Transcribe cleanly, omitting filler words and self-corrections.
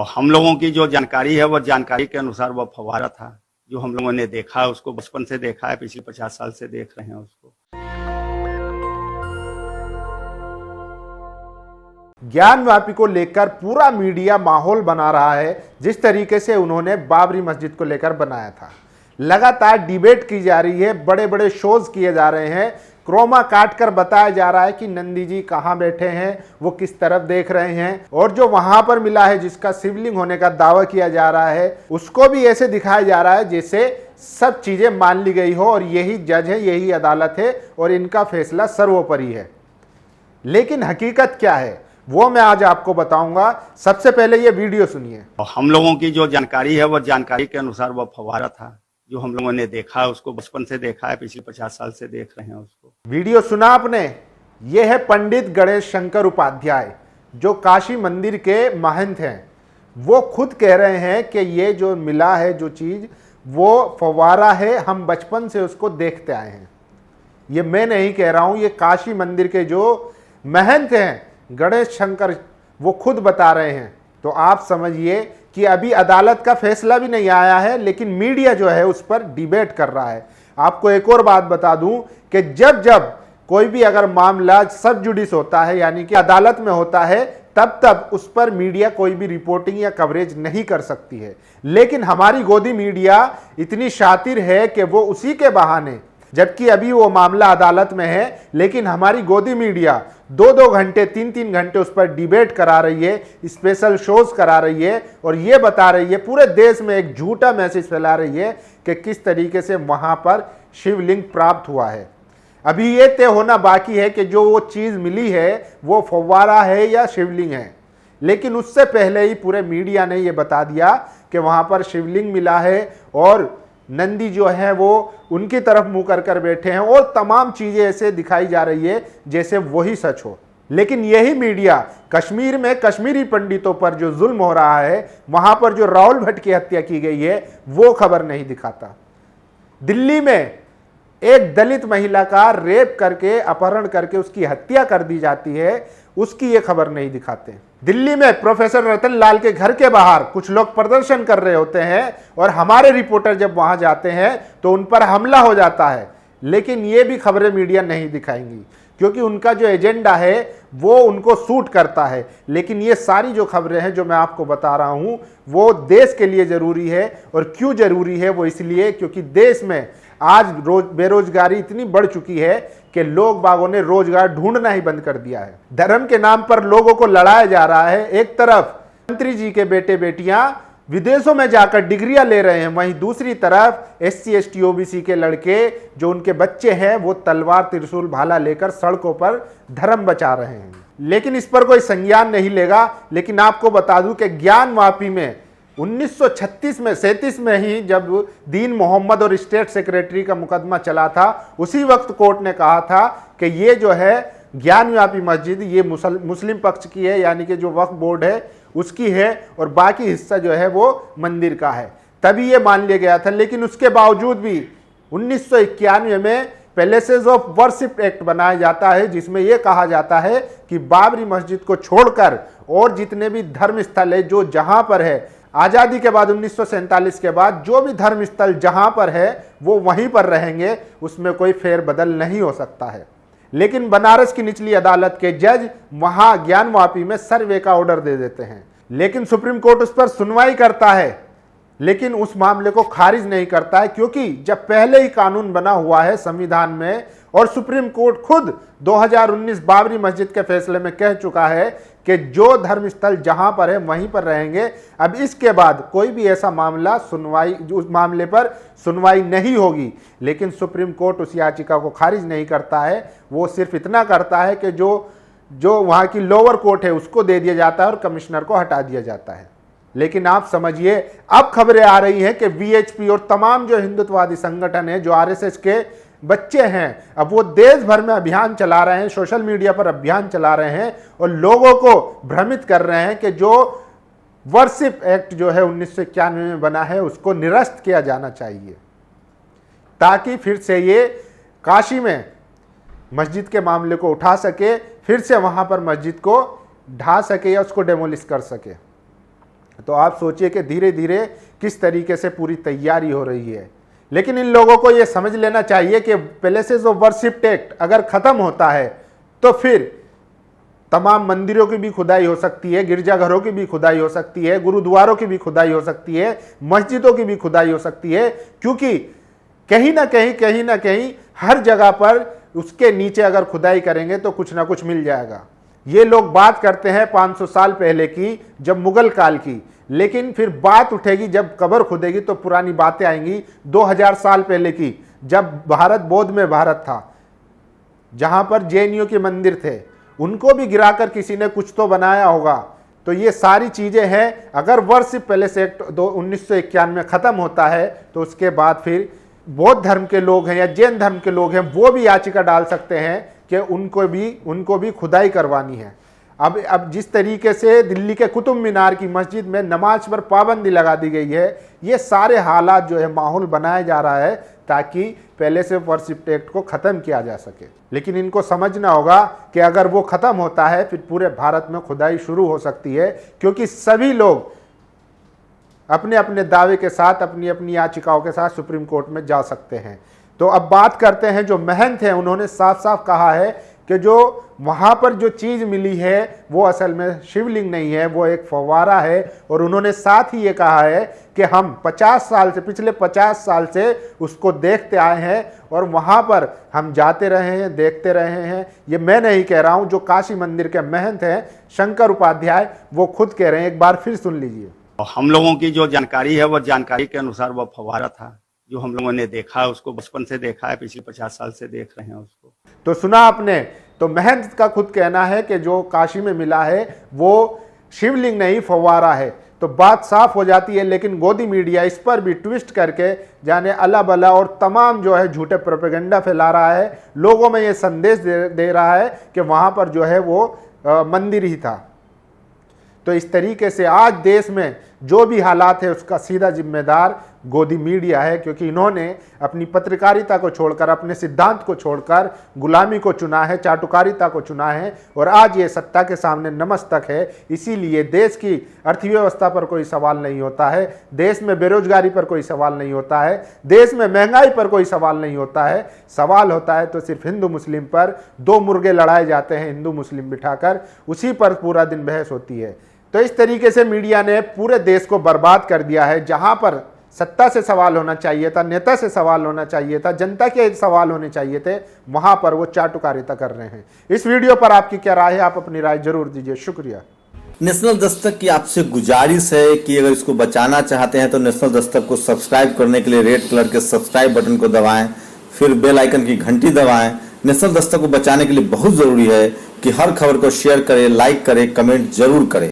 और हम लोगों की जो जानकारी है वो जानकारी के अनुसार वो फव्वारा था जो हम लोगों ने देखा है, उसको बचपन से देखा है, पिछले 50 साल से देख रहे हैं उसको। ज्ञानवापी को लेकर पूरा मीडिया माहौल बना रहा है, जिस तरीके से उन्होंने बाबरी मस्जिद को लेकर बनाया था। लगातार डिबेट की जा रही है, बड़े बड़े शोज किए जा रहे हैं, क्रोमा काट कर बताया जा रहा है कि नंदी जी कहाँ बैठे हैं, वो किस तरफ देख रहे हैं, और जो वहां पर मिला है जिसका शिवलिंग होने का दावा किया जा रहा है उसको भी ऐसे दिखाया जा रहा है जैसे सब चीजें मान ली गई हो और यही जज है, यही अदालत है और इनका फैसला सर्वोपरि है। लेकिन हकीकत क्या है वो मैं आज आपको बताऊंगा। सबसे पहले ये वीडियो सुनिए। और हम लोगों की जो जानकारी है वो जानकारी के अनुसार वो फव्वारा था जो हम लोगों ने देखा है, उसको बचपन से देखा है, पिछले 50 साल से देख रहे हैं उसको। वीडियो सुना आपने? ये है पंडित गणेश शंकर उपाध्याय जो काशी मंदिर के महंत हैं। वो खुद कह रहे हैं कि ये जो मिला है जो चीज वो फव्वारा है, हम बचपन से उसको देखते आए हैं। ये मैं नहीं कह रहा हूं, ये काशी मंदिर के जो महंत हैं गणेश शंकर वो खुद बता रहे हैं। तो आप समझिए कि अभी अदालत का फैसला भी नहीं आया है, लेकिन मीडिया जो है उस पर डिबेट कर रहा है। आपको एक और बात बता दूं कि जब जब कोई भी अगर मामला सब जुडिस होता है यानी कि अदालत में होता है, तब तब उस पर मीडिया कोई भी रिपोर्टिंग या कवरेज नहीं कर सकती है। लेकिन हमारी गोदी मीडिया इतनी शातिर है कि वो उसी के बहाने, जबकि अभी वो मामला अदालत में है, लेकिन हमारी गोदी मीडिया 2-2 घंटे 3-3 घंटे उस पर डिबेट करा रही है, स्पेशल शोज करा रही है और ये बता रही है, पूरे देश में एक झूठा मैसेज फैला रही है कि किस तरीके से वहां पर शिवलिंग प्राप्त हुआ है। अभी ये तय होना बाकी है कि जो वो चीज मिली है वो फव्वारा है या शिवलिंग है। लेकिन उससे पहले ही पूरे मीडिया ने ये बता दिया कि वहां पर शिवलिंग मिला है और नंदी जो है वो उनकी तरफ मुंह कर कर बैठे हैं और तमाम चीजें ऐसे दिखाई जा रही है जैसे वही सच हो। लेकिन यही मीडिया कश्मीर में कश्मीरी पंडितों पर जो जुल्म हो रहा है, वहां पर जो राहुल भट्ट की हत्या की गई है, वो खबर नहीं दिखाता। दिल्ली में एक दलित महिला का रेप करके, अपहरण करके उसकी हत्या कर दी जाती है, उसकी ये खबर नहीं दिखाते। दिल्ली में प्रोफेसर रतन लाल के घर के बाहर कुछ लोग प्रदर्शन कर रहे होते हैं और हमारे रिपोर्टर जब वहां जाते हैं तो उन पर हमला हो जाता है। लेकिन ये भी खबरें मीडिया नहीं दिखाएंगी क्योंकि उनका जो एजेंडा है वो उनको सूट करता है। लेकिन ये सारी जो खबरें हैं जो मैं आपको बता रहा हूं वो देश के लिए जरूरी है। और क्यों जरूरी है? वो इसलिए क्योंकि देश में आज बेरोजगारी इतनी बढ़ चुकी है कि लोग बागों ने रोजगार ढूंढना ही बंद कर दिया है। धर्म के नाम पर लोगों को लड़ाया जा रहा है। एक तरफ मंत्री जी के बेटे बेटियां विदेशों में जाकर डिग्रियां ले रहे हैं, वहीं दूसरी तरफ SC ST OBC के लड़के जो उनके बच्चे हैं वो तलवार त्रिशूल भाला लेकर सड़कों पर धर्म बचा रहे हैं। लेकिन इस पर कोई संज्ञान नहीं लेगा। लेकिन आपको बता दूं कि ज्ञानवापी में 1936 में ही जब दीन मोहम्मद और स्टेट सेक्रेटरी का मुकदमा चला था, उसी वक्त कोर्ट ने कहा था कि ये जो है ज्ञानव्यापी मस्जिद ये मुस्लिम पक्ष की है, यानी कि जो वक्फ बोर्ड है उसकी है और बाकी हिस्सा जो है वो मंदिर का है। तभी ये मान लिया गया था। लेकिन उसके बावजूद भी 1991 में पैलेसेस ऑफ वर्शिप एक्ट बनाया जाता है, जिसमें यह कहा जाता है कि बाबरी मस्जिद को छोड़कर और जितने भी धर्म स्थल है जो जहां पर है, आजादी के बाद 1947 के बाद जो भी धर्म स्थल जहां पर है वो वहीं पर रहेंगे, उसमें कोई फेरबदल नहीं हो सकता है। लेकिन बनारस की निचली अदालत के जज वहां ज्ञानवापी में सर्वे का ऑर्डर दे देते हैं, लेकिन सुप्रीम कोर्ट उस पर सुनवाई करता है, लेकिन उस मामले को खारिज नहीं करता है क्योंकि जब पहले ही कानून बना हुआ है संविधान में और सुप्रीम कोर्ट खुद 2019 बाबरी मस्जिद के फैसले में कह चुका है कि जो धर्मस्थल जहां पर है वहीं पर रहेंगे। अब इसके बाद कोई भी ऐसा मामला उस मामले पर सुनवाई नहीं होगी। लेकिन सुप्रीम कोर्ट उस याचिका को खारिज नहीं करता है, वो सिर्फ इतना करता है कि जो वहां की लोअर कोर्ट है उसको दे दिया जाता है और कमिश्नर को हटा दिया जाता है। लेकिन आप समझिए अब खबरें आ रही हैं कि VHP और तमाम जो हिंदुत्ववादी संगठन है, जो RSS के बच्चे हैं, अब वो देश भर में अभियान चला रहे हैं, सोशल मीडिया पर अभियान चला रहे हैं और लोगों को भ्रमित कर रहे हैं कि जो वर्शिप एक्ट जो है 1991 में बना है उसको निरस्त किया जाना चाहिए, ताकि फिर से ये काशी में मस्जिद के मामले को उठा सके, फिर से वहां पर मस्जिद को ढा सके या उसको डेमोलिश कर सके। तो आप सोचिए कि धीरे धीरे किस तरीके से पूरी तैयारी हो रही है। लेकिन इन लोगों को ये समझ लेना चाहिए कि प्लेसेस ऑफ वर्शिप एक्ट अगर खत्म होता है तो फिर तमाम मंदिरों की भी खुदाई हो सकती है, गिरजाघरों की भी खुदाई हो सकती है, गुरुद्वारों की भी खुदाई हो सकती है, मस्जिदों की भी खुदाई हो सकती है, क्योंकि कहीं ना कहीं हर जगह पर उसके नीचे अगर खुदाई करेंगे तो कुछ ना कुछ मिल जाएगा। ये लोग बात करते हैं 500 साल पहले की, जब मुगल काल की, लेकिन फिर बात उठेगी जब कब्र खुदेगी तो पुरानी बातें आएंगी 2000 साल पहले की, जब भारत बौद्ध में भारत था, जहां पर जेएनयू के मंदिर थे, उनको भी गिराकर किसी ने कुछ तो बनाया होगा। तो ये सारी चीजें हैं। अगर वर्शिप पैलेस एक्ट 1991 में खत्म होता है तो उसके बाद फिर बौद्ध धर्म के लोग हैं या जैन धर्म के लोग हैं, वो भी याचिका डाल सकते हैं कि उनको भी खुदाई करवानी है। अब जिस तरीके से दिल्ली के कुतुब मीनार की मस्जिद में नमाज पर पाबंदी लगा दी गई है, ये सारे हालात जो है माहौल बनाया जा रहा है ताकि पैलेस ऑफ वर्शिप एक्ट को ख़त्म किया जा सके। लेकिन इनको समझना होगा कि अगर वो ख़त्म होता है फिर पूरे भारत में खुदाई शुरू हो सकती है, क्योंकि सभी लोग अपने अपने दावे के साथ, अपनी अपनी याचिकाओं के साथ सुप्रीम कोर्ट में जा सकते हैं। तो अब बात करते हैं जो महंत हैं, उन्होंने साफ साफ कहा है कि जो वहाँ पर जो चीज़ मिली है वो असल में शिवलिंग नहीं है, वो एक फव्वारा है। और उन्होंने साथ ही ये कहा है कि हम 50 साल से, पिछले 50 साल से उसको देखते आए हैं और वहाँ पर हम जाते रहे हैं, देखते रहे हैं। ये मैं नहीं कह रहा हूँ, जो काशी मंदिर के महंत हैं शंकर उपाध्याय, वो खुद कह रहे हैं। एक बार फिर सुन लीजिए। हम लोगों की जो जानकारी है वो जानकारी के अनुसार वो फव्वारा था जो हम लोगों ने देखा है, उसको बचपन से देखा है, पिछले 50 साल से देख रहे हैं उसको। तो सुना आपने, तो महंत का खुद कहना है कि जो काशी में मिला है वो शिवलिंग नहीं फव्वारा है। तो बात साफ हो जाती है। लेकिन गोदी मीडिया इस पर भी ट्विस्ट करके जाने अला बला और तमाम जो है झूठे प्रोपेगेंडा फैला रहा है, लोगों में ये संदेश दे रहा है कि वहाँ पर जो है वो मंदिर ही था। तो इस तरीके से आज देश में जो भी हालात है उसका सीधा जिम्मेदार गोदी मीडिया है, क्योंकि इन्होंने अपनी पत्रकारिता को छोड़कर, अपने सिद्धांत को छोड़कर गुलामी को चुना है, चाटुकारिता को चुना है और आज ये सत्ता के सामने नमस्तक है। इसीलिए देश की अर्थव्यवस्था पर कोई सवाल नहीं होता है, देश में बेरोजगारी पर कोई सवाल नहीं होता है, देश में महंगाई पर कोई सवाल नहीं होता है। सवाल होता है तो सिर्फ हिंदू मुस्लिम पर। 2 मुर्गे लड़ाए जाते हैं हिंदू मुस्लिम बिठाकर, उसी पर पूरा दिन बहस होती है। तो इस तरीके से मीडिया ने पूरे देश को बर्बाद कर दिया है। जहां पर सत्ता से सवाल होना चाहिए था, नेता से सवाल होना चाहिए था, जनता के सवाल होने चाहिए थे, वहां पर वो चाटुकारिता कर रहे हैं। इस वीडियो पर आपकी क्या राय है? आप अपनी राय जरूर दीजिए। शुक्रिया। नेशनल दस्तक की आपसे गुजारिश है कि अगर इसको बचाना चाहते हैं तो नेशनल दस्तक को सब्सक्राइब करने के लिए रेड कलर के सब्सक्राइब बटन को दबाएं, फिर बेल आइकन की घंटी दबाएं। नेशनल दस्तक को बचाने के लिए बहुत जरूरी है कि हर खबर को शेयर करें, लाइक करें, कमेंट जरूर करें।